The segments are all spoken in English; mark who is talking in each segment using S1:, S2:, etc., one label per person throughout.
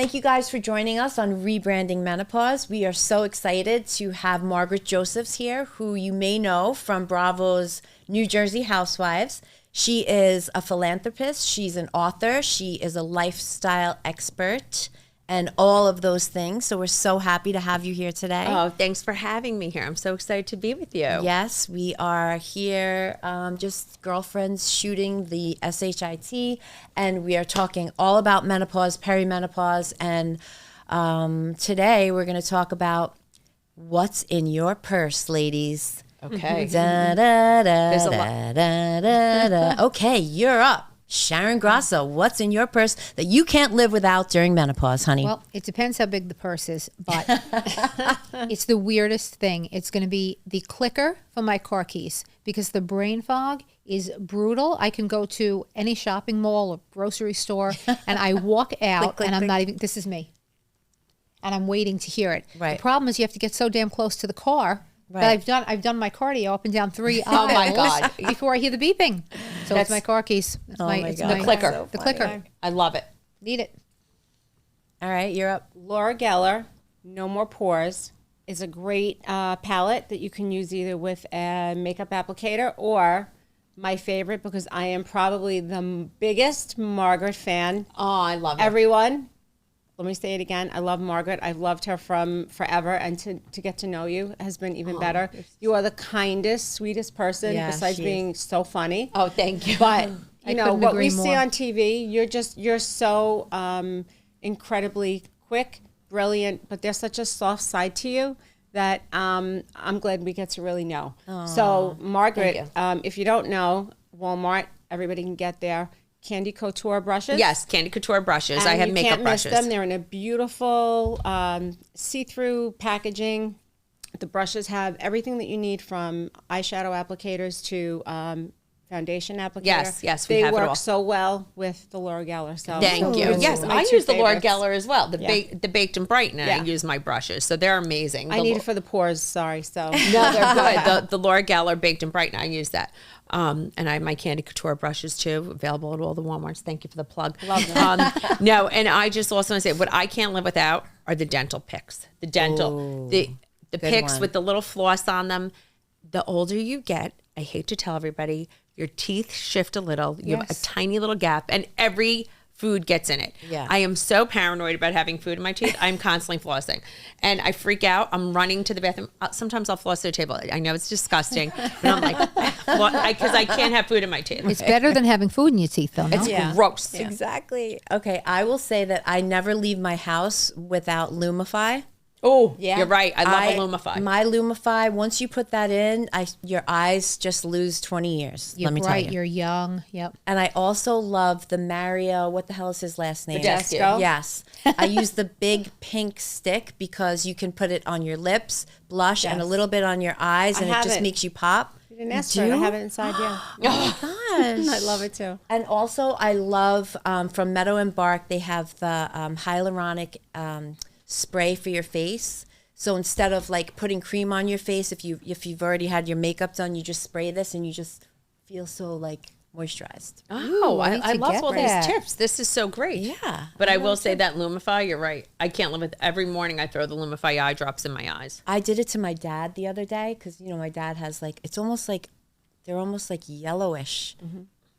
S1: Thank you guys for joining us on Rebranding Menopause. We are so excited to have Margaret Josephs here, who you may know from Bravo's New Jersey Housewives. She is a philanthropist, she's an author, she is a lifestyle expert, and all of those things. So we're so happy to have you here today.
S2: Oh, thanks for having me here. I'm so excited to be with you.
S1: Yes, we are here just girlfriends shooting the SHIT, and we are talking all about menopause, perimenopause, and today we're going to talk about what's in your purse, ladies.
S2: Okay.
S1: Da, da, da,
S2: There's a
S1: da, da, da, da. Okay, you're up. Sharon Grasso, what's in your purse that you can't live without during menopause, honey?
S3: Well, it depends how big the purse is, but it's the weirdest thing. It's going to be the clicker for my car keys because the brain fog is brutal. I can go to any shopping mall or grocery store and I walk out
S1: click,
S3: and I'm
S1: click.
S3: not even, this is me. And I'm waiting to hear it.
S1: Right.
S3: The problem is you have to get so damn close to the car.
S1: Right.
S3: But I've done my cardio up and down 3
S2: Oh, my
S3: aisles
S2: God.
S3: before I hear the beeping. So it's my car keys. It's
S1: Oh my
S3: it's
S1: God.
S2: The clicker.
S1: So
S3: the
S1: funny.
S3: clicker.
S2: I love it.
S3: Need it.
S1: All right, you're up.
S4: Laura Geller, No More Pores, is a great palette that you can use either with a makeup applicator or my favorite, because I am probably the biggest Margaret fan.
S2: Oh, I love it.
S4: Everyone, let me say it again. I love Margaret. I've loved her from forever, and to get to know you has been even better. You are the kindest, sweetest person,
S1: Yeah,
S4: besides
S1: she
S4: being so funny.
S2: Oh, thank you.
S4: But
S3: I
S4: you know
S3: couldn't
S4: what
S3: agree
S4: we see
S3: more.
S4: on TV, you're so incredibly quick, brilliant, but there's such a soft side to you that I'm glad we get to really know. So Margaret, if you don't know, Walmart, everybody can get there. Candy Couture brushes.
S2: Yes, Candy Couture brushes.
S4: And
S2: I have
S4: you
S2: makeup
S4: can't miss
S2: brushes.
S4: them. They're in a beautiful see-through packaging. The brushes have everything that you need, from eyeshadow applicators to foundation applicator.
S2: Yes, we
S4: they
S2: have it
S4: work
S2: all.
S4: so well with the Laura Geller. So
S2: Thank you.
S4: those
S2: Yes,
S4: are my
S2: I
S4: two
S2: use the Laura
S4: favorites.
S2: Geller as well. The the baked and brighten, and I
S4: Yeah.
S2: use my brushes, so they're amazing.
S4: I need it for the pores. Sorry. So
S2: No, they're good. The Laura Geller baked and brighten, I use that. And I have my Candy Couture brushes too, available at all the Walmarts. Thank you for the plug.
S4: Love them.
S2: No, and I just also want to say, what I can't live without are the dental picks. The dental, the picks
S1: one.
S2: with the little floss on them. The older you get, I hate to tell everybody, your teeth shift a little. You have a tiny little gap, and every food gets in it.
S1: Yeah.
S2: I am so paranoid about having food in my teeth. I'm constantly flossing, and I freak out. I'm running to the bathroom. Sometimes I'll floss to the table. I know it's disgusting, but I'm like, because I can't have food in my teeth.
S3: It's better than having food in your teeth, though, no?
S2: It's gross.
S1: Exactly. Okay, I will say that I never leave my house without Lumify.
S2: Oh, you're right. I love a Lumify.
S1: My Lumify, once you put that in, your eyes just lose 20 years.
S3: You're
S1: let me
S3: bright,
S1: tell you.
S3: you're young. Yep.
S1: And I also love the Mario, what the hell is his last name?
S4: Badescu.
S1: Yes. I use the big pink stick because you can put it on your lips, blush, and a little bit on your eyes, and it
S4: have
S1: just
S4: it.
S1: makes you pop.
S4: you didn't ask for it. I have it inside. Yeah.
S1: Gosh.
S4: I love it too.
S1: And also, I love from Meadow and Bark, they have the hyaluronic spray for your face. So instead of like putting cream on your face, if you've already had your makeup done, you just spray this and you just feel so like moisturized.
S2: Oh,
S3: I need
S2: I
S3: to
S2: love
S3: get
S2: all
S3: that.
S2: these tips. This is so great.
S1: Yeah.
S2: But I will say that Lumify, you're right. I can't live with every morning I throw the Lumify eye drops in my eyes.
S1: I did it to my dad the other day because, my dad has like, they're almost like yellowish.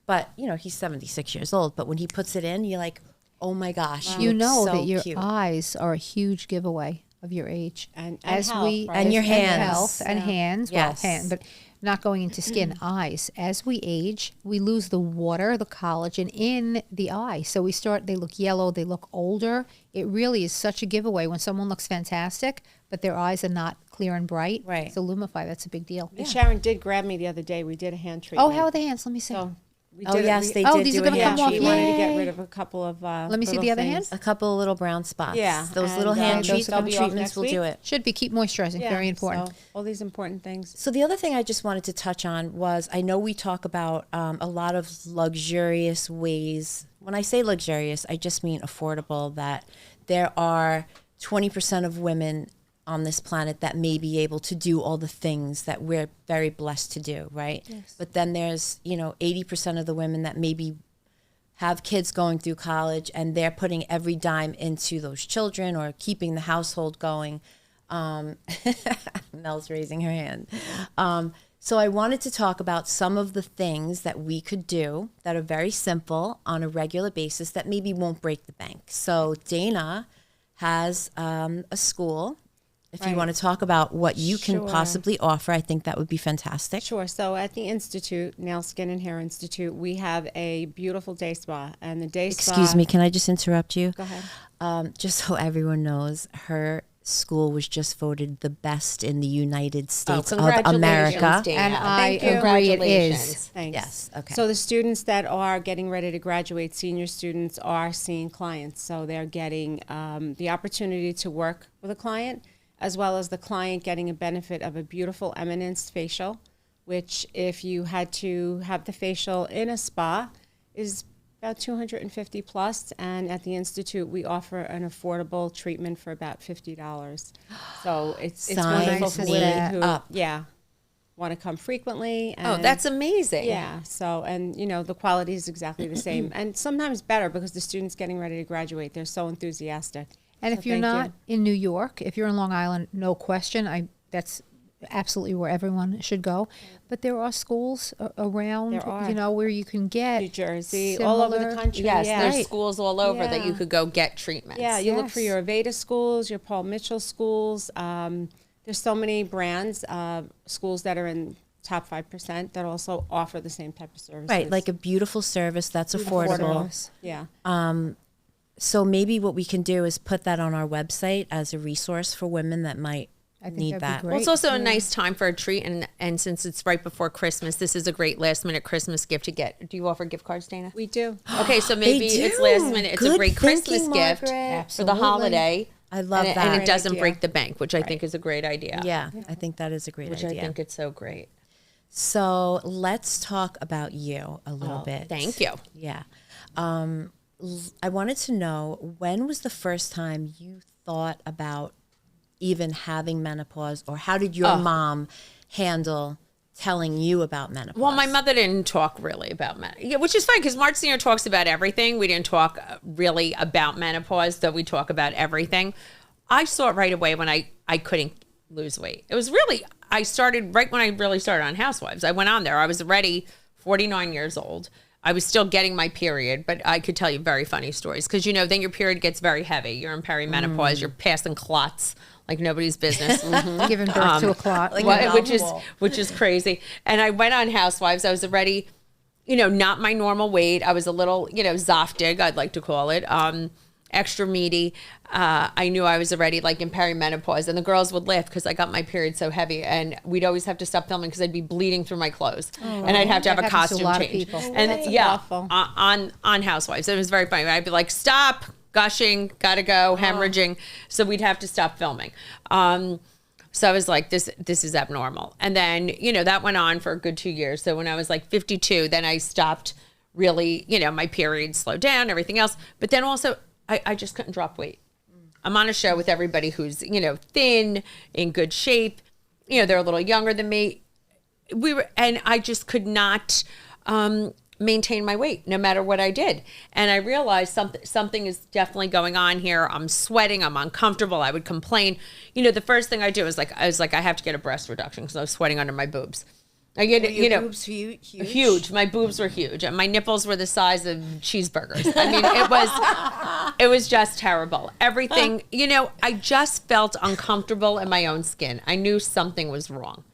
S1: But, he's 76 years old. But when he puts it in, you're like, oh my gosh.
S3: You know
S1: so
S3: that your
S1: cute.
S3: eyes are a huge giveaway of your age.
S4: And
S3: as
S4: health,
S3: we
S4: right?
S1: And your hands.
S3: health and hands,
S1: Yes.
S3: well, but not going into skin, eyes. As we age, we lose the water, the collagen in the eye. So they look yellow, they look older. It really is such a giveaway when someone looks fantastic, but their eyes are not clear and bright.
S1: Right.
S3: So Lumify, that's a big deal.
S4: And Sharon did grab me the other day. We did a hand treatment.
S3: Oh, how are the hands? Let me see.
S4: So we
S1: Oh,
S4: did
S1: yes,
S4: we,
S1: they
S3: Oh,
S1: did
S3: these
S1: do
S3: are
S1: a
S3: gonna
S1: hand
S3: come off.
S4: She
S1: treatment.
S4: wanted to get
S3: Yay.
S4: rid of a couple of
S3: Let me see
S4: little
S3: the other
S4: things.
S3: hand.
S1: A couple of little brown spots.
S4: Yeah,
S1: Those
S4: and,
S1: little hand
S4: those will be off
S1: treatments
S4: next
S1: will
S4: week.
S1: do it.
S3: Should be keep moisturizing.
S4: Yeah,
S3: Very important.
S4: So all these important things.
S1: So the other thing I just wanted to touch on was, I know we talk about a lot of luxurious ways. When I say luxurious, I just mean affordable, that there are 20% of women on this planet that may be able to do all the things that we're very blessed to do, right? Yes. But then there's, 80% of the women that maybe have kids going through college and they're putting every dime into those children or keeping the household going. Mel's raising her hand. So I wanted to talk about some of the things that we could do that are very simple on a regular basis that maybe won't break the bank. So Dana has a school. If you want to talk about what you can possibly offer, I think that would be fantastic.
S4: Sure. So at the Institute, Nail, Skin, and Hair Institute, we have a beautiful day spa. And the day spa...
S1: Excuse me, can I just interrupt you?
S4: Go ahead.
S1: Just so everyone knows, her school was just voted the best in the United States of America.
S2: Dana.
S3: And I agree it
S2: Congratulations.
S3: is.
S4: Thanks.
S1: Yes, okay.
S4: So the students that are getting ready to graduate, senior students, are seeing clients. So they're getting the opportunity to work with a client, as well as the client getting a benefit of a beautiful Eminence facial, which if you had to have the facial in a spa is about $250 plus. And at the Institute, we offer an affordable treatment for about $50. So it's wonderful for women who want to come frequently. And
S2: That's amazing.
S4: yeah. So, and the quality is exactly the same, and sometimes better because the students getting ready to graduate, they're so enthusiastic.
S3: And if you're not in New York, if you're in Long Island, no question, that's absolutely where everyone should go. But there are schools around, where you can get
S4: New Jersey, all over the country.
S2: Yes,
S4: yeah.
S2: there's schools all over that you could go get treatments.
S4: Yeah, you look for your Aveda schools, your Paul Mitchell schools. There's so many brands, schools that are in top 5% that also offer the same type of services.
S1: Right, like a beautiful service that's affordable.
S4: Yeah.
S1: So maybe what we can do is put that on our website as a resource for women that might need that.
S2: Well, it's also a nice time for a treat, and since it's right before Christmas, this is a great last-minute Christmas gift to get. Do you offer gift cards, Dana?
S4: We do.
S2: Okay, so maybe it's last minute. It's
S1: Good
S2: a great Christmas
S1: thinking,
S2: gift
S1: Margaret.
S2: for the holiday.
S1: I love that.
S2: And it doesn't
S4: idea.
S2: break the bank, which I think is a great idea.
S1: Yeah, I think that is a great
S2: Which
S1: idea.
S2: I think it's so great.
S1: So let's talk about you a little bit.
S2: Thank you.
S1: Yeah. I wanted to know, when was the first time you thought about even having menopause, or how did your mom handle telling you about menopause?
S2: Well, my mother didn't talk really about menopause, which is fine because March Senior talks about everything. We didn't talk really about menopause, though we talk about everything. I saw it right away when I couldn't lose weight. It was really, I started right when I really started on Housewives. I went on there. I was already 49 years old. I was still getting my period, but I could tell you very funny stories because, then your period gets very heavy. You're in perimenopause. You're passing clots like nobody's business.
S3: Giving birth to a clot.
S2: Which is crazy. And I went on Housewives. I was already, not my normal weight. I was a little, zoftig, I'd like to call it. Extra meaty. I knew I was already like in perimenopause, and the girls would laugh because I got my period so heavy, and we'd always have to stop filming because I'd be bleeding through my clothes, and I'd have to have a costume change. And
S4: awful.
S2: on Housewives, it was very funny. I'd be like, stop gushing, gotta go, hemorrhaging, so we'd have to stop filming. So I was like, this is abnormal. And then, that went on for a good 2 years. So when I was like 52, then I stopped really, my period slowed down, everything else. But then also, I just couldn't drop weight. I'm on a show with everybody who's, thin, in good shape. They're a little younger than me. And I just could not maintain my weight no matter what I did. And I realized something is definitely going on here. I'm sweating. I'm uncomfortable. I would complain. The first thing I do is I have to get a breast reduction because I was sweating under my boobs. I get
S1: boobs huge?
S2: Huge. My boobs were huge, and my nipples were the size of cheeseburgers. I mean, it was just terrible. Everything, I just felt uncomfortable in my own skin. I knew something was wrong.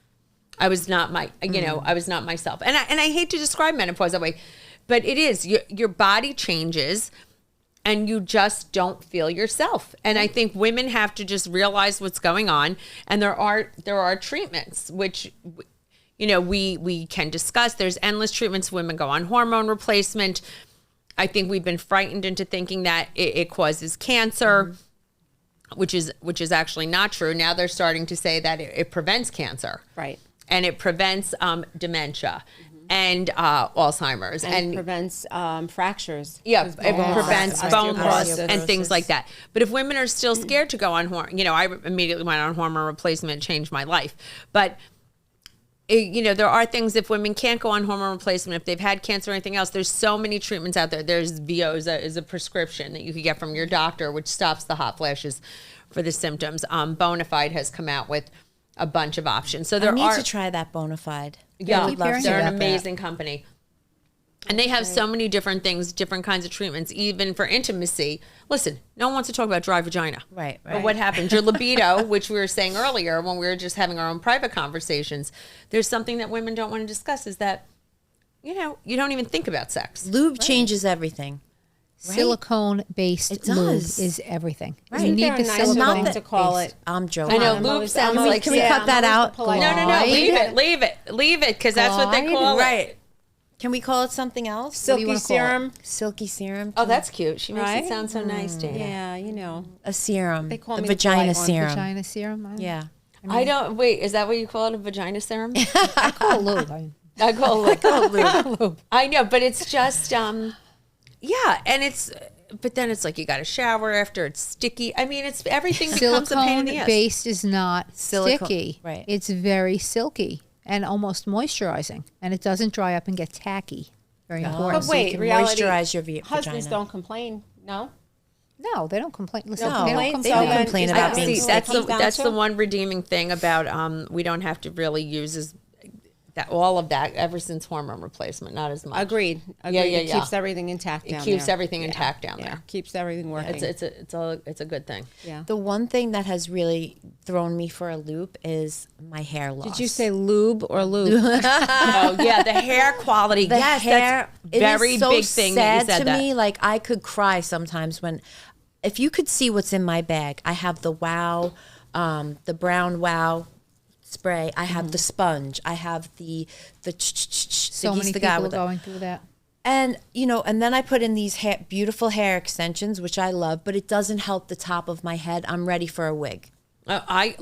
S2: I was not I was not myself. And I hate to describe menopause that way, but it is. Your body changes, and you just don't feel yourself. And I think women have to just realize what's going on, and there are treatments which we can discuss. There's endless treatments. Women go on hormone replacement. I think we've been frightened into thinking that it causes cancer, which is actually not true. Now they're starting to say that it prevents cancer.
S4: Right.
S2: And it prevents dementia and Alzheimer's.
S4: And prevents fractures.
S2: Yeah, it prevents bone loss
S4: osteoporosis.
S2: and things like that. But if women are still scared to go on hormone, I immediately went on hormone replacement, changed my life. But there are things, if women can't go on hormone replacement, if they've had cancer or anything else, there's so many treatments out there. There's Veoza is a prescription that you could get from your doctor, which stops the hot flashes for the symptoms. Bonafide has come out with a bunch of options. So there
S1: I need
S2: are
S1: to try that Bonafide.
S2: yeah,
S1: I would love
S2: they're
S1: to.
S2: an amazing company. And they have so many different things, different kinds of treatments, even for intimacy. Listen, no one wants to talk about dry vagina.
S1: Right.
S2: But what happens? Your libido, which we were saying earlier when we were just having our own private conversations, there's something that women don't want to discuss is that, you don't even think about sex.
S1: Lube changes everything.
S3: Silicone-based
S1: It
S3: lube
S1: does.
S3: is everything.
S1: Right.
S3: You
S4: Isn't
S3: need
S4: there a
S3: the
S4: nice
S3: silicone.
S4: thing to call it?
S1: I'm joking.
S2: I know,
S4: I'm
S2: lube
S4: always-
S2: sounds
S4: I'm always-
S2: like
S1: Can we
S2: yeah,
S1: cut that
S4: I'm always
S1: out?
S4: the polite
S2: No,
S4: one.
S2: leave it, because that's what they
S3: Glide?
S2: call it.
S1: Right. Can we call it something else?
S3: do
S4: Silky
S3: you wanna call it?
S4: serum.
S1: Silky serum.
S2: Oh, that's cute. She makes
S4: Right?
S2: it sound so nice, Dana.
S4: Yeah,
S1: a serum.
S4: They call
S1: a
S4: me the
S1: vagina
S4: polite one.
S1: serum.
S3: Vagina serum. I don't know.
S1: Yeah.
S2: I don't, wait, is that what you call it, a vagina serum?
S3: I call it lube.
S2: I call it lube. I know, but it's just, yeah, and but then it's like you got to shower after, it's sticky. I mean, everything becomes a pain in the ass.
S3: Silicone-based is not
S1: Silicone-
S3: sticky.
S1: right.
S3: It's very silky and almost moisturizing, and it doesn't dry up and get tacky. Very important.
S4: But
S1: So you
S4: wait,
S1: can
S4: reality.
S1: moisturize your
S4: husbands
S1: vagina.
S4: don't complain. No.
S3: No, they don't complain. Listen,
S1: No,
S3: they don't
S1: they
S3: complain.
S1: don't complain about being
S2: See,
S1: sticky.
S2: that's the one redeeming thing about we don't have to really use all of that ever since hormone replacement, not as much.
S4: Agreed.
S2: Yeah.
S4: It keeps everything intact
S2: It
S4: down
S2: keeps
S4: there.
S2: everything intact down there.
S4: Keeps everything working.
S2: It's a good thing.
S4: yeah.
S1: The one thing that has really thrown me for a loop is my hair loss.
S4: Did you say lube or lube?
S2: Oh yeah, the hair quality.
S1: the
S2: yes,
S1: hair?
S2: that's a very
S1: it is so
S2: big thing that you
S1: sad
S2: said
S1: to
S2: that.
S1: me. Like I could cry sometimes when, if you could see what's in my bag. I have the Wow, the brown Wow spray. I have the sponge. I have the
S3: So many people are going through that.
S1: And, and then I put in these beautiful hair extensions, which I love, but it doesn't help the top of my head. I'm ready for a wig.
S2: I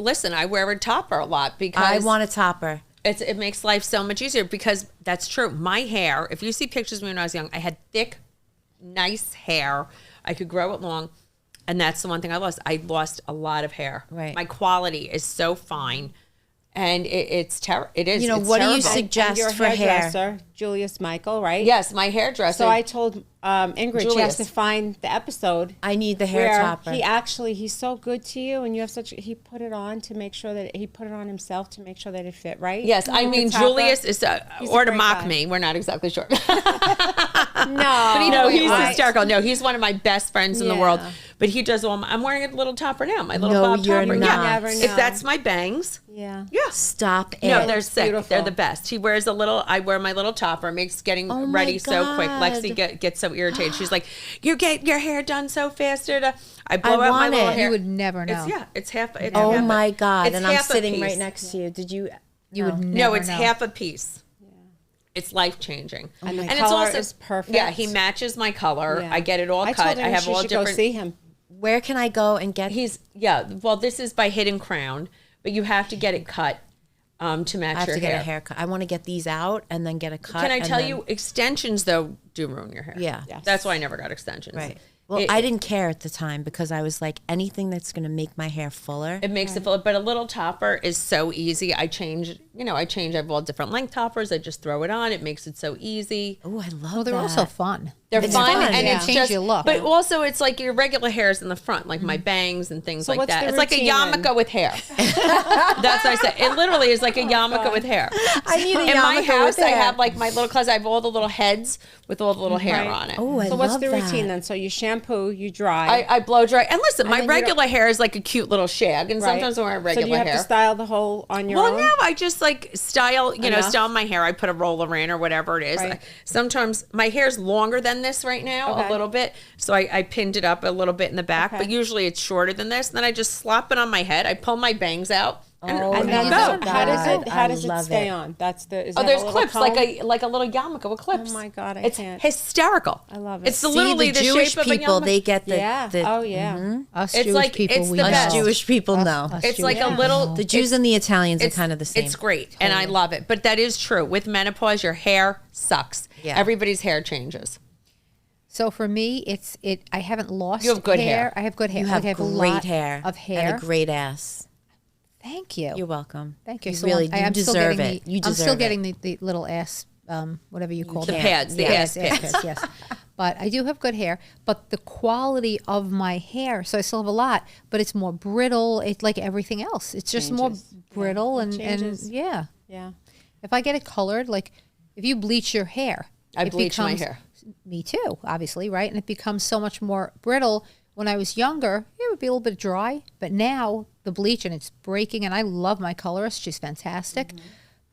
S2: wear a topper a lot because
S1: I want a topper.
S2: it makes life so much easier because that's true. My hair, if you see pictures of me when I was young, I had thick, nice hair. I could grow it long. And that's the one thing I lost. I lost a lot of hair.
S1: Right.
S2: My quality is so fine. And it's terrible. It is. It's
S1: what do you
S2: terrible.
S1: suggest
S4: And your
S1: for hair?
S4: hairdresser, Julius Michael, right?
S2: Yes, my hairdresser.
S4: So I told Ingrid she
S2: Julius.
S4: has to find the episode.
S1: I need the hair
S4: where
S1: topper.
S4: he's so good to you, and you have he put it on to make sure that he put it on himself to make sure that it fit right.
S2: Yes, I mean,
S4: topper.
S2: Julius is,
S4: He's a
S2: or to
S4: great
S2: mock
S4: guy.
S2: me, we're not exactly sure.
S4: No,
S2: No, he's
S4: I-
S2: hysterical. No, he's one of my best friends in the
S4: Yeah.
S2: world. But he does all. I'm wearing a little topper now. My little
S1: No,
S2: bob
S1: you're
S2: topper.
S1: not.
S2: Yeah.
S1: You
S4: never
S2: If
S4: know.
S2: that's my bangs.
S4: Yeah.
S2: Yeah.
S1: Stop it.
S2: No, they're sick.
S4: beautiful.
S2: They're the best. He wears a little. I wear my little topper. Makes getting
S1: Oh my
S2: ready so quick.
S1: God.
S2: Lexi gets so irritated. She's like, "You get your hair done so fast." I blow out my
S1: want
S2: little
S1: it.
S2: hair.
S3: You would never know.
S2: It's half. It's
S1: Oh
S2: half
S1: my God.
S2: it's
S1: And I'm
S2: half a
S1: sitting
S2: piece.
S1: right next to you. Did you?
S3: You would never
S2: No, it's
S3: know.
S2: half a piece. It's life changing,
S4: And the
S2: it's
S4: color is perfect.
S2: Yeah, he matches my color.
S4: Yeah.
S2: I get it all
S4: I
S2: cut.
S4: told him
S2: I have
S4: she
S2: all
S4: should
S2: different.
S4: go see him.
S1: Where can I go and get?
S2: Well, this is by Hidden Crown, but you have to get it cut to match
S1: I have
S2: your
S1: to
S2: hair.
S1: get a haircut. I want to get these out and then get a cut.
S2: Can I
S1: and
S2: tell
S1: then-
S2: you, extensions though do ruin your hair.
S1: Yeah.
S4: Yes.
S2: That's why I never got extensions.
S1: Right. Well, I didn't care at the time because I was like, anything that's going to make my hair fuller.
S2: It makes it full, but a little topper is so easy. I change. I have all different length toppers. I just throw it on. It makes it so easy.
S1: Oh, I love
S3: Well, they're
S1: that.
S3: also fun.
S2: They're
S1: It's
S2: fun,
S1: fun,
S2: and
S1: yeah.
S2: it's
S3: Change
S2: just
S3: your look.
S2: But also, it's like your regular hairs in the front, like my bangs and things
S4: So
S2: like
S4: what's
S2: that.
S4: the
S2: It's like a
S4: routine
S2: yarmulke
S4: then?
S2: with hair. That's what I said. It literally is like a yarmulke with hair.
S1: I need a
S2: In my
S1: yarmulke
S2: house,
S1: with
S2: I
S1: hair.
S2: have like my little closet. I have all the little heads with all the little hair
S4: Right.
S2: on it.
S1: Oh, I
S4: So
S1: love
S4: what's the
S1: that.
S4: routine then? So you shampoo, you dry.
S2: I blow dry. And listen, my
S4: then you don't-
S2: regular hair is like a cute little shag, and
S4: right?
S2: sometimes I wear
S4: So
S2: regular
S4: do you have
S2: hair.
S4: to style the whole on your
S2: Well,
S4: own?
S2: no, I just like style
S4: Enough.
S2: my hair. I put a roller in or whatever it is.
S4: Right.
S2: Sometimes my hair's longer than this right now,
S4: Okay.
S2: a little bit. So I pinned it up a little bit in the back,
S4: Okay.
S2: but usually it's shorter than this. And then I just slap it on my head. I pull my bangs out. And
S1: Oh,
S4: And
S1: my
S4: then
S1: God.
S4: how
S1: I
S4: does it
S1: love
S4: stay
S1: it.
S4: on? That's the. Is
S2: Oh,
S4: that
S2: there's
S4: a little
S2: clips
S4: comb?
S2: like a little yarmulke with clips.
S4: Oh my God, I
S2: it's
S4: can't.
S2: hysterical.
S4: I love it.
S2: It's
S4: See,
S2: literally
S1: the
S2: the
S1: Jewish
S2: shape
S1: people,
S2: of a
S1: they
S2: yarmulke.
S1: get the.
S4: Yeah.
S1: the
S4: Oh yeah.
S3: Us
S2: It's
S3: Jewish
S2: like-
S3: people,
S2: it's
S3: we
S2: the
S3: know.
S2: best.
S1: Us Jewish people know.
S3: Us
S2: It's
S3: Jewish
S2: like a
S3: people
S2: little.
S3: know.
S1: The Jews and the Italians are kind of the same.
S2: It's great, and I love it. But that is true. With menopause, your hair sucks.
S1: Yeah.
S2: Everybody's hair changes.
S3: So for me, I haven't lost
S2: You have good hair.
S3: I have good hair.
S1: You
S3: Like,
S1: have
S3: I have a
S1: great
S3: lot
S1: hair
S3: of hair.
S1: and a great ass.
S3: Thank you.
S1: You're welcome.
S3: Thank you.
S1: You
S3: So
S1: really
S3: I'm
S1: do
S3: still
S1: deserve
S3: getting
S1: it. You
S3: I'm
S1: deserve
S3: still
S1: it.
S3: getting the little ass, whatever you call
S2: The
S3: them.
S2: pads, the
S3: Yes,
S2: ass pads.
S3: yes. But I do have good hair. But the quality of my hair, so I still have a lot, but it's more brittle. It's like everything else. It's just more
S4: Changes.
S3: brittle
S4: Yeah, it
S3: and
S4: changes.
S3: yeah.
S4: Yeah.
S3: If I get it colored, like if you bleach your hair,
S2: I
S3: it
S2: bleach my
S3: becomes-
S2: hair.
S3: Me too, obviously, right? And it becomes so much more brittle. When I was younger, it would be a little bit dry, but now the bleach and it's breaking. And I love my colorist; she's fantastic.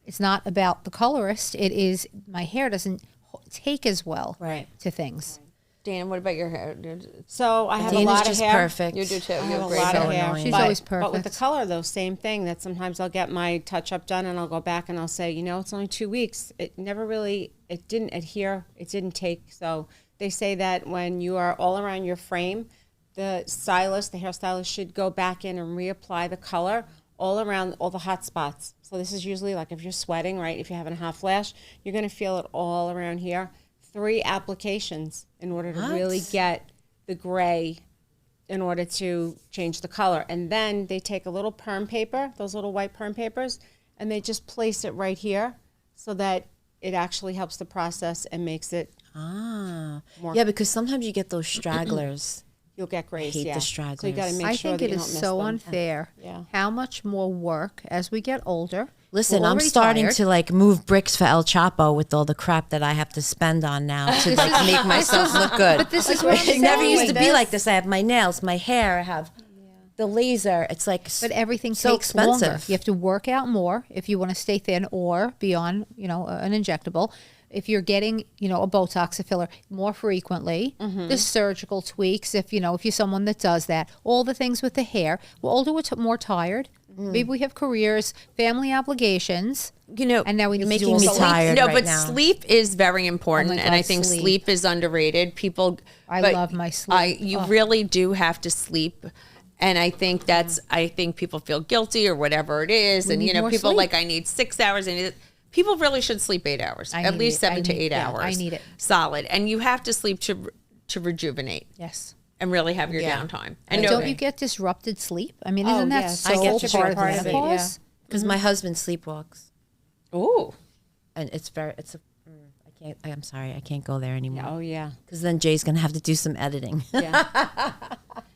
S3: It's not about the colorist; it is my hair doesn't take as well
S1: Right.
S3: to things.
S2: Dan, what about your hair?
S4: So I have a
S1: Dana's
S4: lot of
S1: just
S4: hair.
S1: perfect.
S2: You do too.
S4: I
S2: You
S4: have
S2: have
S4: a
S2: great
S4: lot
S2: hair.
S4: of hair.
S1: annoying.
S3: She's
S4: but,
S3: always
S4: But with the
S3: perfect.
S4: color, though, same thing. That sometimes I'll get my touch-up done, and I'll go back and I'll say, you know, it's only 2 weeks. It never really, it didn't adhere. It didn't take. So they say that when you are all around your frame, the stylist, the hairstylist, should go back in and reapply the color all around all the hot spots. So this is usually like if you're sweating, right? If you're having a hot flash, you're going to feel it all around here. 3 applications in order to really get the gray in order to change the color. And then they take a little perm paper, those little white perm papers, and they just place it right here so that it actually helps the process and makes it,
S1: Yeah, because sometimes you get those stragglers.
S4: you'll get grays.
S1: hate the
S4: yeah. So you got to
S1: stragglers.
S4: make
S3: I
S4: sure
S3: think
S4: that
S3: it
S4: you
S3: is
S4: don't miss
S3: so
S4: them.
S3: unfair.
S4: Yeah.
S3: How much more work as we get older.
S1: Listen,
S3: We're
S1: I'm
S3: already
S1: starting
S3: tired.
S1: to like move bricks for El Chapo with all the crap that I have to spend on now to like make myself look good.
S3: But this is what I'm
S1: it never
S3: saying.
S1: used to be like this. I have my nails, my hair, I have the laser. It's like
S3: But everything
S1: so
S3: takes
S1: expensive.
S3: longer. You have to work out more if you want to stay thin or be on, an injectable. If you're getting, a Botox, a filler more frequently, the surgical tweaks, if you're someone that does that, all the things with the hair. We're older, we're more tired. Maybe we have careers, family obligations. And now we need to do
S1: making
S3: all
S1: me
S3: the-
S1: tired.
S2: No,
S1: right
S2: but
S1: now.
S2: sleep is very important,
S3: Oh my
S2: and I
S3: God,
S2: think
S3: sleep.
S2: sleep is underrated. People,
S3: I
S2: but
S3: love my sleep.
S2: You really do have to sleep, and I think I think people feel guilty or whatever it is, and
S3: need more
S2: people
S3: sleep.
S2: like I need 6 hours, and people really should sleep 8 hours,
S3: I
S2: at
S3: need
S2: least
S3: it.
S2: 7 to
S3: I
S2: 8
S3: need- yeah,
S2: hours.
S3: I need it.
S2: solid, and you have to sleep to rejuvenate
S3: Yes.
S2: and really have your
S1: Yeah.
S2: downtime. And
S3: Don't you get disrupted sleep? I mean, isn't that
S4: yes.
S3: so
S4: I get such a
S3: part
S4: big
S3: of
S4: part of it,
S3: menopause?
S1: because my husband sleepwalks,
S2: Ooh.
S1: and I'm sorry, I can't go there anymore.
S4: Oh, yeah.
S1: Because then Jay's gonna have to do some editing.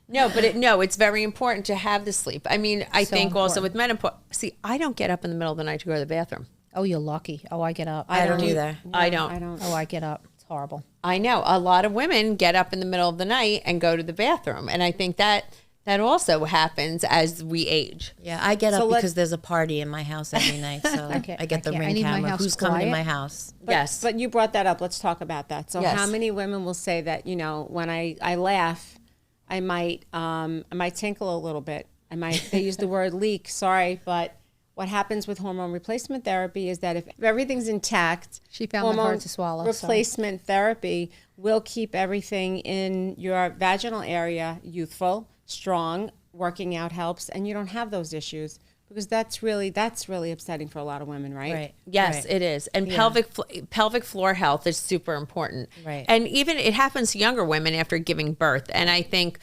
S2: No, but it's very important to have the sleep. I mean, I
S3: So
S2: think also
S3: important.
S2: with menopause. See, I don't get up in the middle of the night to go to the bathroom.
S3: Oh, you're lucky. Oh, I get up.
S1: I don't either.
S2: I don't.
S4: I don't.
S3: Oh, I get up. It's horrible.
S2: I know a lot of women get up in the middle of the night and go to the bathroom, and I think that also happens as we age.
S1: Yeah, I get
S4: So
S1: up
S4: let-
S1: because there's a party in my house every night, so I get the
S3: I
S1: ring
S3: need my
S1: camera.
S3: house
S1: Who's coming in
S3: quiet.
S1: my house?
S2: Yes.
S4: But you brought that up. Let's talk about that. So
S2: Yes.
S4: how many women will say that, when I laugh, I might tinkle a little bit. They use the word leak. Sorry, but what happens with hormone replacement therapy is that if everything's intact,
S3: She found that
S4: hormone
S3: hard to swallow, so.
S4: Replacement therapy will keep everything in your vaginal area youthful, strong. Working out helps, and you don't have those issues because that's really upsetting for a lot of women, right?
S1: Right.
S2: Yes,
S1: right.
S2: it is. And pelvic floor health is super important.
S1: Right.
S2: And even it happens to younger women after giving birth. And I think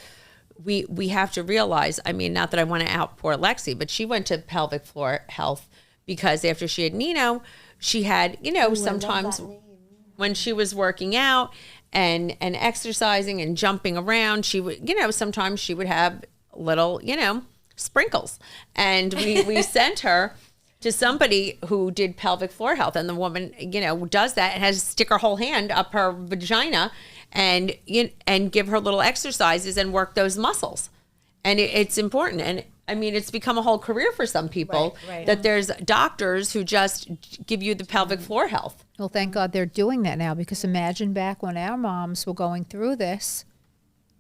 S2: we have to realize, I mean, not that I want to out poor Lexi, but she went to pelvic floor health because after she had Nino, she had, sometimes when she was working out and exercising and jumping around, she would, sometimes she would have little, sprinkles. And we sent her to somebody who did pelvic floor health. And the woman, does that and has to stick her whole hand up her vagina and give her little exercises and work those muscles. And it's important. And I mean, it's become a whole career for some people
S1: Right.
S2: that there's doctors who just give you the pelvic floor health.
S3: Well, thank God they're doing that now because imagine back when our moms were going through this,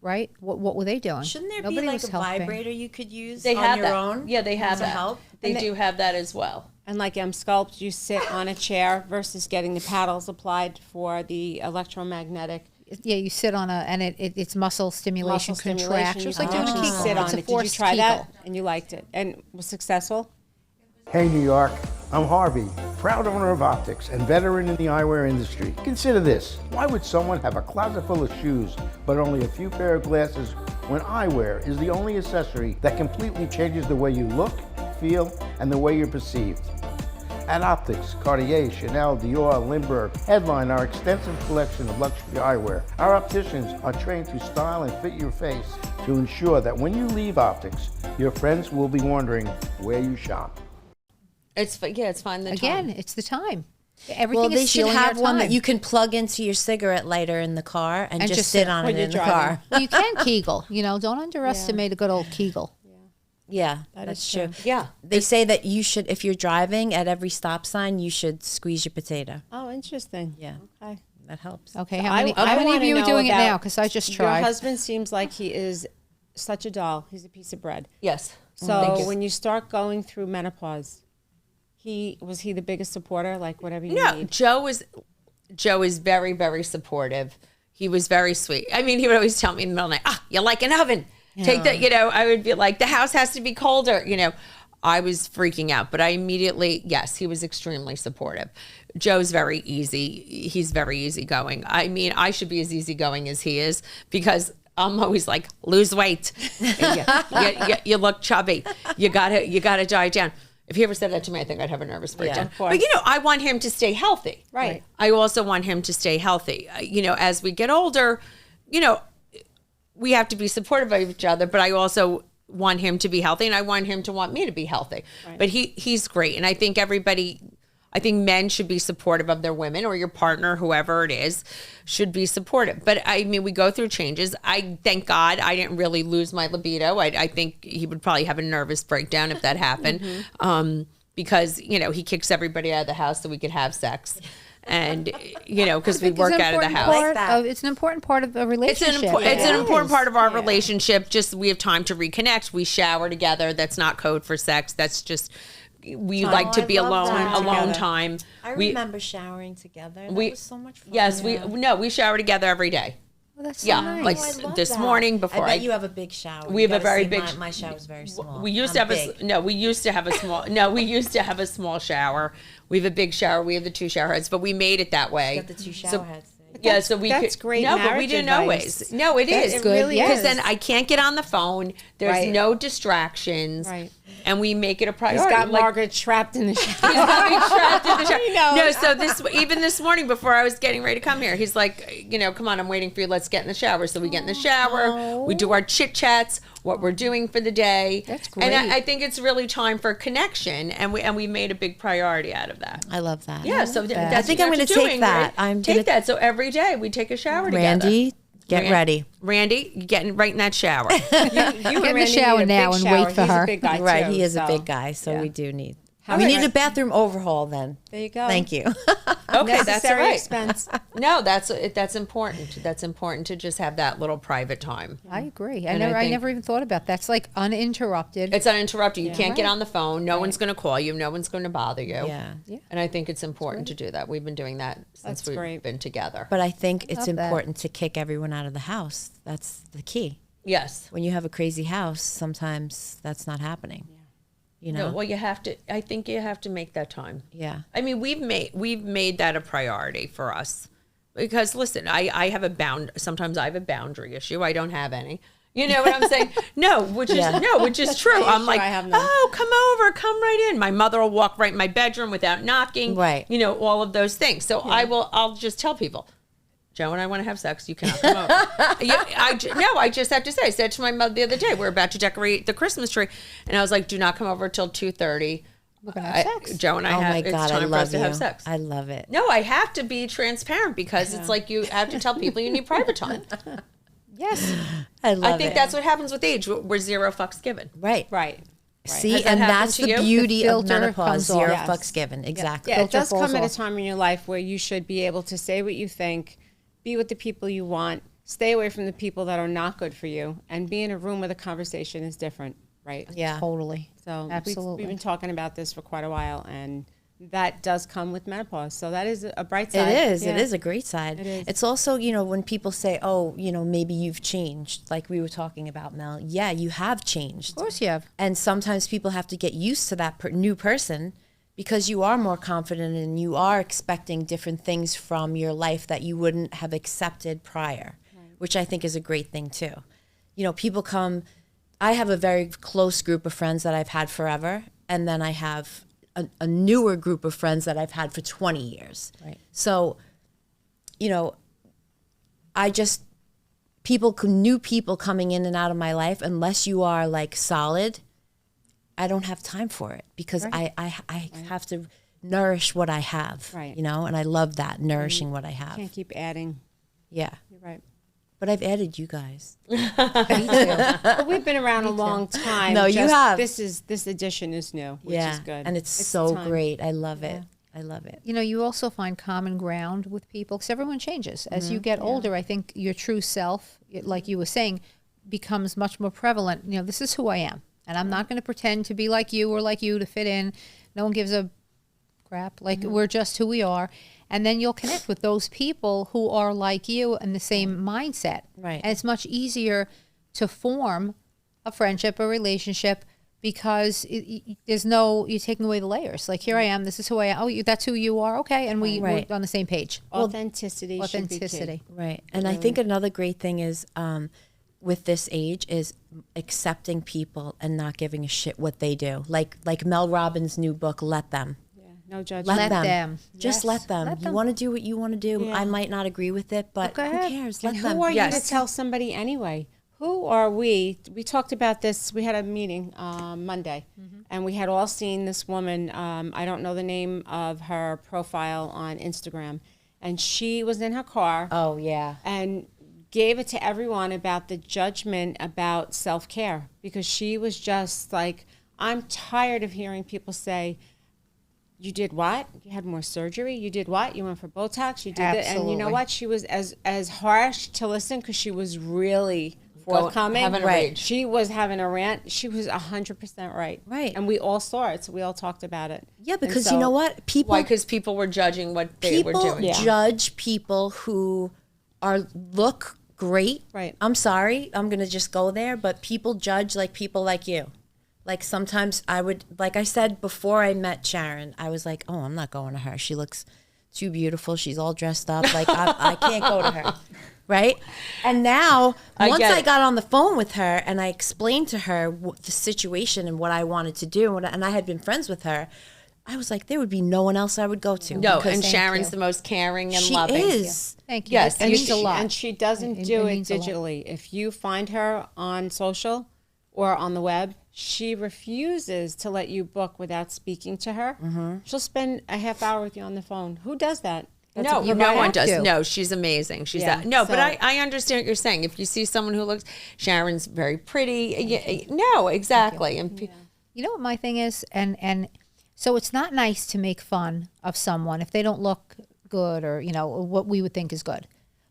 S3: right? What were they doing?
S1: Shouldn't there
S3: Nobody
S1: be like
S3: was
S1: a
S3: helping.
S1: vibrator you could use
S2: They
S1: on
S2: have
S1: your
S2: that.
S1: own?
S2: Yeah, they have
S1: to
S2: that.
S1: help.
S2: They do have that as well.
S4: And like Sculpt, you sit on a chair versus getting the paddles applied for the electromagnetic
S3: Yeah, you sit on and it's muscle stimulation,
S4: muscle stimulation.
S3: contraction.
S4: You
S3: It's like
S4: can
S3: doing a
S4: actually
S3: Kegel.
S4: sit on
S3: It's a
S4: it. Did you
S3: forced
S4: try
S3: Kegel.
S4: that? And you liked it and was successful?
S5: Hey New York, I'm Harvey, proud owner of Optics and veteran in the eyewear industry. Consider this, why would someone have a closet full of shoes but only a few pair of glasses when eyewear is the only accessory that completely changes the way you look, feel and the way you're perceived. At Optics, Cartier, Chanel, Dior, Lindbergh headline our extensive collection of luxury eyewear. Our opticians are trained to style and fit your face to ensure that when you leave Optics, your friends will be wondering where you shop.
S2: It's fine. The
S3: Again,
S2: time.
S3: it's the time. Everything
S1: Well, they
S3: is
S1: should
S3: stealing
S1: have
S3: our
S1: one that
S3: time.
S1: you can plug into your cigarette lighter in the car and just sit on
S4: when
S1: it
S4: you're
S1: in the
S4: driving.
S1: car.
S3: Well, you can Kegel. Don't underestimate a good old Kegel.
S1: Yeah, that's true.
S2: Yeah.
S1: They say that you should, if you're driving at every stop sign, you should squeeze your potato.
S4: Oh, interesting.
S1: Yeah.
S4: Okay.
S1: That helps.
S3: Okay, how many of
S4: wanna
S3: you are
S4: know
S3: doing it
S4: about-
S3: now? Because I just tried.
S4: Your husband seems like he is such a doll. He's a piece of bread.
S2: Yes.
S4: So when you start going through menopause, was he the biggest supporter? Like whatever you need.
S2: Joe is very, very supportive. He was very sweet. I mean, he would always tell me in the middle of the night, you're like an oven. Take that, I would be like, the house has to be colder, I was freaking out, but I immediately, yes, he was extremely supportive. Joe's very easy. He's very easygoing. I mean, I should be as easygoing as he is because I'm always like, lose weight. You look chubby. You gotta diet down. If he ever said that to me, I think I'd have a nervous breakdown.
S4: of course.
S2: But I want him to stay healthy.
S4: Right.
S2: I also want him to stay healthy. As we get older, we have to be supportive of each other, but I also want him to be healthy and I want him to want me to be healthy. Right. But he's great. And I think men should be supportive of their women, or your partner, whoever it is, should be supportive. But I mean, we go through changes. I thank God I didn't really lose my libido. I think he would probably have a nervous breakdown if that happened. Because, he kicks everybody out of the house so we could have sex. And, because we work out of the house.
S3: It's an important part of a relationship.
S2: It's an important part of our relationship. Just we have time to reconnect. We shower together. That's not code for sex. That's just we like to be alone time.
S1: I remember showering together. That was so much fun.
S2: Yes, we shower together every day.
S3: Well, that's so nice.
S2: Like
S1: I love
S2: this
S1: that.
S2: morning before
S1: I bet you have a big shower.
S2: We
S1: You
S2: have a
S1: gotta
S2: very
S1: see
S2: big.
S1: My shower's very small.
S2: We used to have we used to have a small. No, we used to have a small shower. We have a big shower. We have the 2 shower heads, but we made it that way.
S1: You got the 2 shower heads.
S2: Yeah, so we
S4: that's
S2: could.
S4: great
S2: No, but we
S4: marriage
S2: didn't
S4: advice.
S2: always. No, it is.
S4: It really
S2: because
S4: is.
S2: then I can't get on the phone. There's no distractions.
S4: Right.
S2: And we make it a priority.
S4: He's got Margaret trapped in the shower.
S2: He's got me trapped in the shower.
S4: knows.
S2: No, so even this morning before I was getting ready to come here, he's like, come on, I'm waiting for you. Let's get in the shower. So we get in the shower. We do our chit chats, what we're doing for the day.
S3: That's great.
S2: And I think it's really time for connection, and we made a big priority out of that.
S1: I love that.
S2: Yeah, so that's
S1: I think
S2: what
S1: I'm
S2: you
S1: going
S2: guys
S1: to
S2: are
S1: take
S2: doing,
S1: that.
S2: right? Take that. So every day we take a shower together.
S1: Randy, get ready.
S2: Randy, you're getting right in that shower.
S4: You
S3: Get in the
S4: Randy
S3: shower
S4: need a
S3: now
S4: big
S3: and
S4: shower.
S3: wait for
S4: He's
S3: her.
S4: a big guy
S1: Right,
S4: too,
S1: he is a
S4: so-
S1: big guy, so
S4: yeah.
S1: we do need.
S4: All
S1: We
S4: right.
S1: need a bathroom overhaul then.
S4: There you go.
S1: Thank you.
S2: Okay, that's all
S4: Necessary
S2: right.
S4: expense.
S2: No, that's important. That's important to just have that little private time.
S3: I agree.
S2: And
S3: I
S2: I think-
S3: never even thought about that. That's like uninterrupted.
S2: It's uninterrupted. You can't get on the phone. No one's going to call you. No one's going to bother you.
S1: Yeah.
S2: And I think it's important to do that. We've been doing that since
S4: That's
S2: we've
S4: great.
S2: been together.
S1: But I think it's
S3: Love that.
S1: important to kick everyone out of the house. That's the key.
S2: Yes.
S1: When you have a crazy house, sometimes that's not happening. You know?
S2: No, well, you have to. I think you have to make that time.
S1: Yeah.
S2: I mean, we've made that a priority for us because listen, I have sometimes I have a boundary issue. I don't have any. You know what I'm saying? Which is true. I'm like,
S4: I have none.
S2: oh, come over, come right in. My mother will walk right in my bedroom without knocking.
S1: Right.
S2: All of those things. So I'll just tell people, Joe and I want to have sex. You cannot come over. I just have to say. I said to my mother the other day, we're about to decorate the Christmas tree, and I was like, "Do not come over till 2:30."
S3: We're gonna have sex.
S2: Joe and I
S1: Oh
S2: have.
S1: my
S2: It's
S1: God, I
S2: time for us
S1: love
S2: to
S1: you.
S2: have sex.
S1: I love it.
S2: No, I have to be transparent because it's like you have to tell people you need private time.
S3: Yes.
S1: I love
S2: I think
S1: it.
S2: that's what happens with age. We're 0 fucks given.
S1: right.
S4: Right.
S1: See,
S2: Has that
S1: and
S2: happened
S1: that's
S2: to
S1: the
S2: you?
S1: beauty
S3: The
S1: of
S3: filter
S1: menopause.
S3: comes off.
S1: 0
S4: Yes.
S1: fucks given. Exactly.
S4: Yeah, it
S3: Filter
S4: does
S3: falls
S4: come at a
S3: off.
S4: time in your life where you should be able to say what you think, be with the people you want, stay away from the people that are not good for you, and be in a room where the conversation is different, right?
S1: Yeah.
S3: Totally.
S4: So
S3: Absolutely.
S4: we've been talking about this for quite a while, and that does come with menopause. So that is a bright side.
S1: It is.
S4: Yeah.
S1: It is a great side.
S4: It is.
S1: It's also, when people say, oh, maybe you've changed, like we were talking about, Mel. Yeah, you have changed.
S3: Of course you have.
S1: And sometimes people have to get used to that new person because you are more confident and you are expecting different things from your life that you wouldn't have accepted prior, which I think is a great thing too. People come, I have a very close group of friends that I've had forever, and then I have a newer group of friends that I've had for 20 years.
S3: Right.
S1: So, you know, new people coming in and out of my life, unless you are like solid, I don't have time for it because I have to nourish what I have,
S4: Right.
S1: you know, and I love that, nourishing what I have.
S4: Can't keep adding.
S1: Yeah.
S4: You're right.
S1: But I've added you guys.
S4: But we've been around a long time.
S1: No, you have.
S4: This edition is new, which is good.
S1: And it's so
S4: time.
S1: great. I love it. I love it.
S3: You know, you also find common ground with people because everyone changes. As you get older, I think your true self, like you were saying, becomes much more prevalent. You know, this is who I am. And I'm not going to pretend to be like you or like you to fit in. No one gives a crap. Like, we're just who we are. And then you'll connect with those people who are like you in the same mindset.
S1: Right.
S3: And it's much easier to form a friendship, a relationship, because there's no, you're taking away the layers. Like, here I am, this is who I am. Oh, that's who you are. Okay. And we're on the same page.
S4: Authenticity. Should be key.
S1: Right. And I think another great thing is with this age is accepting people and not giving a shit what they do. Like Mel Robbins' new book, Let Them.
S4: No judgment.
S1: Let them.
S3: Yes.
S1: Just let them.
S3: Let
S1: You
S3: them.
S1: want to do what you want to do. I might not agree with it, but
S3: Go
S1: who
S3: ahead.
S1: cares?
S4: And
S1: Let
S4: who
S1: them.
S4: are you
S2: Yes.
S4: to tell somebody anyway? Who are we? We talked about this. We had a meeting Monday, and we had all seen this woman. I don't know the name of her profile on Instagram, and she was in her car
S1: Oh, yeah.
S4: and gave it to everyone about the judgment about self-care, because she was just like, I'm tired of hearing people say, you did what? You had more surgery? You did what? You went for Botox? You did it? And you know
S3: Absolutely.
S4: what? She was as harsh to listen because she was really forthcoming.
S2: having a
S1: Right.
S2: rage.
S4: She was having a rant. She was 100% right.
S1: Right.
S4: And we all saw it, so we all talked about it.
S1: Yeah,
S4: And
S1: because
S4: so-
S1: you know what? People
S2: Why? Because people were judging what they were
S1: people
S2: doing.
S4: Yeah.
S1: judge people who look great.
S4: Right.
S1: I'm sorry, I'm gonna just go there, but people judge like people like you. Like sometimes I would, like I said before I met Sharon, I was like, oh, I'm not going to her. She looks too beautiful. She's all dressed up. Like I can't go to her. Right. And now, once
S2: get
S1: I
S2: it.
S1: got on the phone with her and I explained to her the situation and what I wanted to do, and I had been friends with her, I was like, there would be no one else I would go to.
S2: No,
S1: because
S2: and Sharon's the most caring and
S1: she
S2: loving.
S1: is.
S3: Thank you.
S2: Yes,
S3: It
S4: And
S3: means a
S4: she,
S3: lot.
S4: and she doesn't
S3: It
S4: do it
S3: means a lot.
S4: digitally. If you find her on social or on the web, she refuses to let you book without speaking to her. She'll spend a half hour with you on the phone. Who does that? That's
S2: No,
S4: a-
S3: you
S2: no
S3: might
S2: one
S3: have
S2: does.
S3: to.
S2: No, she's amazing. She's
S4: Yeah,
S2: that. No, but
S4: so-
S2: I understand what you're saying. If you see someone who looks, Sharon's very pretty. No, exactly. And
S3: You know what my thing is? And so it's not nice to make fun of someone if they don't look good or, you know, what we would think is good.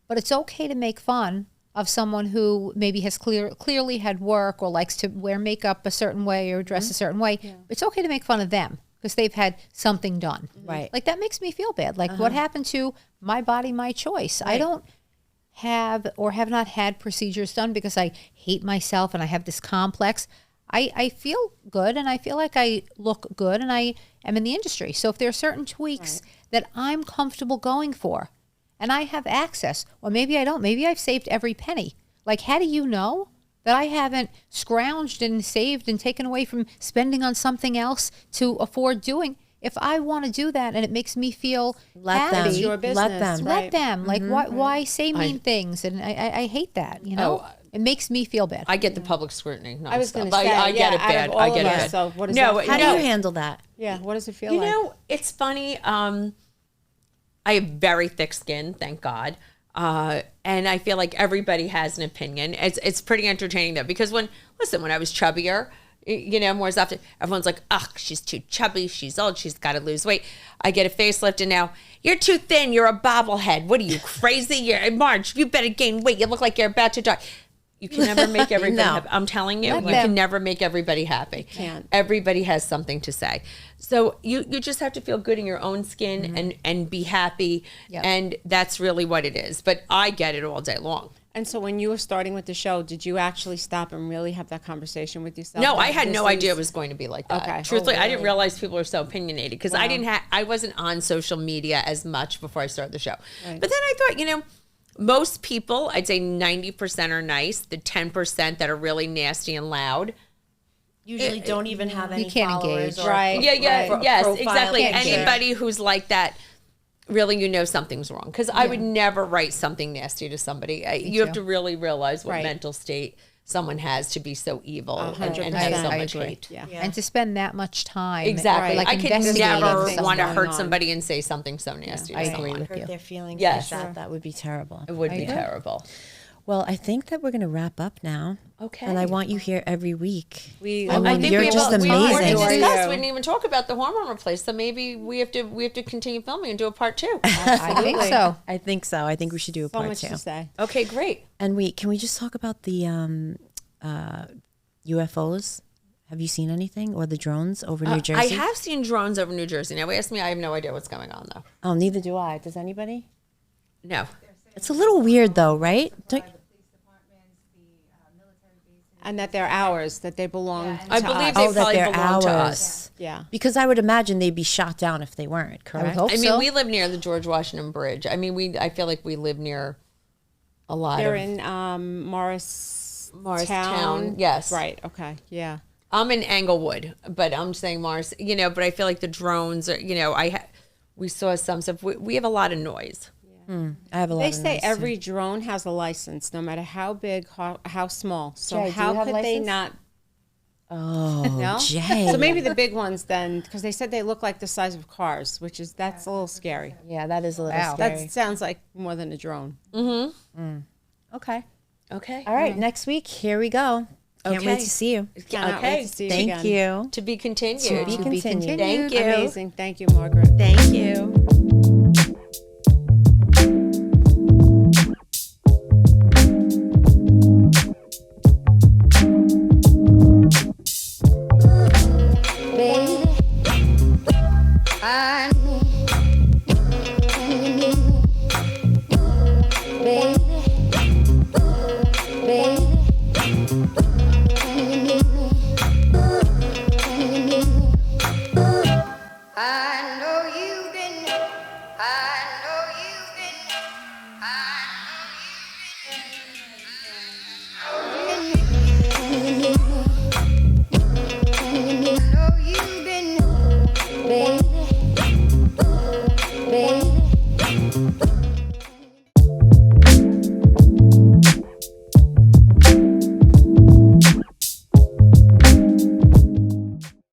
S3: But it's okay to make fun of someone who maybe has clearly had work or likes to wear makeup a certain way or dress a certain way. It's okay to make fun of them because they've had something done.
S1: Right.
S3: Like that makes me feel bad. Like what happened to my body, my choice? I don't have or have not had procedures done because I hate myself and I have this complex. I feel good and I feel like I look good and I am in the industry. So if there are certain tweaks that I'm comfortable going for and I have access, or maybe I don't, maybe I've saved every penny. Like, how do you know that I haven't scrounged and saved and taken away from spending on something else to afford doing? If I want to do that and it makes me feel
S1: Let
S3: happy,
S1: them.
S4: It's your
S1: Let
S4: business,
S1: them.
S3: let
S4: right?
S3: them. Like, why say mean things? And I hate that, you know? It makes me feel bad.
S2: I get the public scrutiny.
S4: I was
S2: nonstop.
S4: gonna say,
S2: I get
S4: yeah,
S2: it
S4: out
S2: bad.
S4: of all
S2: I get
S4: of
S2: it
S4: us,
S2: bad.
S4: so what does
S2: No,
S4: that
S1: How
S4: feel
S1: do
S4: like?
S1: you handle that?
S4: Yeah, what does it feel
S2: You
S4: like?
S2: know, it's funny. I have very thick skin, thank God. And I feel like everybody has an opinion. It's pretty entertaining though, because when I was chubbier, you know, more often, everyone's like, ugh, she's too chubby, she's old, she's got to lose weight. I get a facelift and now, you're too thin, you're a bobblehead. What are you, crazy? You're Marge, you better gain weight. You look like you're about to die. You can never make everybody
S1: No.
S2: happy. I'm telling you,
S3: Let
S2: you
S3: them.
S2: can never make everybody happy.
S4: can't.
S2: Everybody has something to say. So you just have to feel good in your own skin and be happy.
S3: Yep.
S2: And that's really what it is. But I get it all day long.
S4: And so when you were starting with the show, did you actually stop and really have that conversation with yourself?
S2: No,
S4: Like,
S2: I had
S4: this
S2: no idea it
S4: is-
S2: was going to be like that.
S4: Okay.
S2: Truthfully,
S4: Oh,
S2: I didn't
S4: really?
S2: realize people are so opinionated because I wasn't on social media as much before I started the show.
S4: Right.
S2: But then I thought, you know, most people, I'd say 90% are nice. The 10% that are really nasty and loud,
S1: usually don't even have any
S3: can't
S1: followers.
S3: engage.
S1: Or
S4: Right.
S2: Yes,
S1: profile
S2: exactly.
S1: picture.
S2: Anybody who's like that, really, you know something's wrong. Because I would never write something nasty to somebody. You have to really realize what
S4: Right.
S2: mental state someone has to be so evil and
S4: 100%.
S2: have so
S3: I
S2: much
S3: agree.
S2: hate.
S4: Yeah.
S3: And to spend that much time.
S2: Exactly.
S3: Like
S2: I could
S3: investigating
S2: never
S3: someone.
S2: want to
S4: going
S2: hurt
S4: on.
S2: somebody and say something so nasty to
S3: I agree
S2: someone.
S3: with
S1: Hurt
S3: you.
S1: their feelings
S2: Yes.
S1: like that. That would be terrible.
S2: It would be
S3: agree.
S2: terrible.
S1: Well, I think that we're going to wrap up now.
S2: Okay.
S1: And I want you here every week.
S4: We,
S1: I
S2: I
S1: mean,
S2: think
S1: you're
S2: we have
S1: just
S2: we have more to
S1: amazing.
S2: discuss. We didn't even talk about the hormone replace. So maybe we have to continue filming and do a part 2.
S3: I think so.
S1: I think so. I think we should do a
S4: so
S1: part
S4: much
S1: 2.
S4: to say.
S2: Okay, great.
S1: And can we just talk about the UFOs? Have you seen anything? Or the drones over New Jersey?
S2: I have seen drones over New Jersey. Now, ask me, I have no idea what's going on, though.
S1: Oh, neither do I. Does anybody?
S2: No.
S1: It's a little weird, though, right?
S4: And that they're ours, that they belong
S2: I
S4: to
S2: believe
S4: us.
S2: they
S1: Oh, that
S2: probably
S1: they're
S2: belong to
S1: ours.
S2: us.
S4: Yeah.
S1: Because I would imagine they'd be shot down if they weren't,
S3: I
S1: correct?
S3: would hope
S2: I mean,
S3: so.
S2: we live near the George Washington Bridge. I mean, I feel like we live near a lot
S4: They're
S2: of...
S4: in
S2: Morristown, yes.
S4: Right, okay, yeah.
S2: I'm in Englewood, but I'm saying Mars, but I feel like the drones are, we saw some stuff. We have a lot of noise.
S1: I have a lot
S4: They
S1: of
S4: say
S1: noise, too.
S4: every drone has a license, no matter how big, how small. So
S1: Jay, do you
S4: how
S1: have
S4: could they
S1: license?
S4: not?
S1: Oh,
S4: No?
S1: Jay.
S4: So maybe the big ones then, because they said they look like the size of cars, that's a little scary.
S1: Yeah, that is a little
S3: Wow.
S1: scary.
S4: That sounds like more than a drone.
S1: Okay.
S2: Okay.
S1: All right, next week, here we go. Can't wait
S2: Okay.
S1: to see you.
S4: Cannot wait to see you
S1: Thank
S4: again.
S1: you.
S2: To be continued.
S1: To be continued.
S2: Thank you.
S4: Amazing. Thank you, Margaret.
S1: Thank you.
S6: Baby, I need, baby, baby, I know you've been, I know you've been, I know you've been, baby, baby.